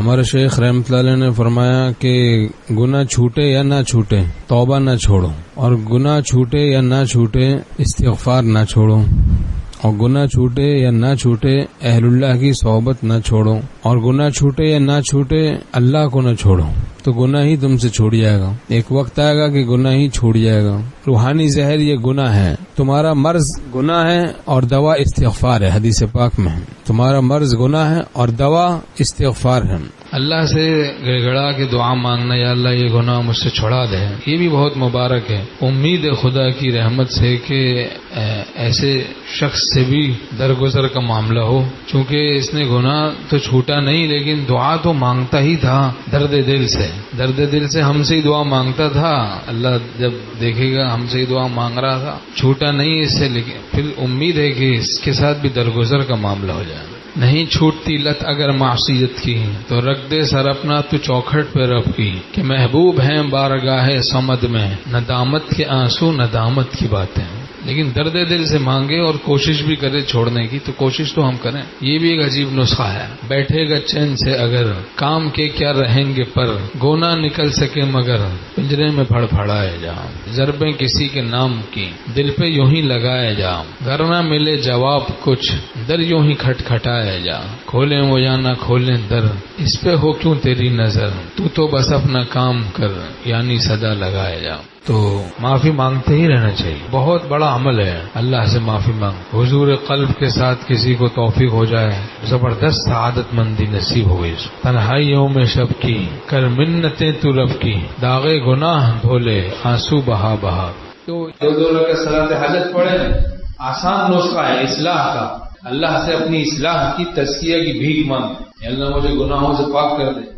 ہمارے شیخ رحمۃ اللہ علیہ نے فرمایا کہ گناہ چھوٹے یا نہ چھوٹے توبہ نہ چھوڑو، اور گناہ چھوٹے یا نہ چھوٹے استغفار نہ چھوڑو، اور گناہ چھوٹے یا نہ چھوٹے اہل اللہ کی صحبت نہ چھوڑو، اور گناہ چھوٹے یا نہ چھوٹے اللہ کو نہ چھوڑو، تو گناہ ہی تم سے چھوڑ جائے گا۔ ایک وقت آئے گا کہ گناہ ہی چھوڑ جائے گا۔ روحانی زہر یہ گناہ ہے، تمہارا مرض گناہ ہے اور دوا استغفار ہے، حدیث پاک میں ہے تمہارا مرض گناہ ہے اور دوا استغفار ہے۔ اللہ سے گڑ گڑا کے دعا مانگنا، یا اللہ یہ گناہ مجھ سے چھڑا دے، یہ بھی بہت مبارک ہے۔ امید ہے خدا کی رحمت سے کہ ایسے شخص سے بھی درگزر کا معاملہ ہو، چونکہ اس نے گناہ تو چھوٹا نہیں لیکن دعا تو مانگتا ہی تھا درد دل سے ہم سے ہی دعا مانگتا تھا۔ اللہ جب دیکھے گا ہم سے ہی دعا مانگ رہا تھا، چھوٹا نہیں اس سے، لیکن پھر امید ہے کہ اس کے ساتھ بھی درگزر کا معاملہ ہو جائے۔ نہیں چھوٹتی لت اگر معصیت کی، تو رکھ دے سر اپنا تو چوکھٹ پہ رب کی، کہ محبوب ہیں بارگاہ صمد میں، ندامت کے آنسو ندامت کی باتیں۔ لیکن درد دل سے مانگے اور کوشش بھی کرے چھوڑنے کی، تو کوشش تو ہم کریں۔ یہ بھی ایک عجیب نسخہ ہے۔ بیٹھے گا چین سے اگر کام کے کیا رہیں گے پر، گونا نکل سکے مگر پنجرے میں پھڑ پھڑائے جا، ضربیں کسی کے نام کی دل پہ یوں ہی لگائے جا، گھر نہ ملے جواب کچھ در یوں ہی کھٹکھٹائے جا، کھولیں وہ یا نہ کھولیں در اس پہ ہو کیوں تیری نظر، تو بس اپنا کام کر یعنی صدا لگائے جا۔ تو معافی مانگتے ہی رہنا چاہیے، بہت بڑا عمل ہے اللہ سے معافی مانگ۔ حضور قلب کے ساتھ کسی کو توفیق ہو جائے، زبردست سعادت مندی نصیب ہو گئی۔ تنہائیوں میں شب کی کر منتیں تو رب کی، داغے گناہ دھولے آنسو بہا بہا۔ تو دو رکعت صلاۃ حاجت پڑھیں، آسان نسخہ ہے اصلاح کا۔ اللہ سے اپنی اصلاح کی تزکیہ کی بھیک مانگ، اللہ مجھے گناہوں سے پاک کر دے۔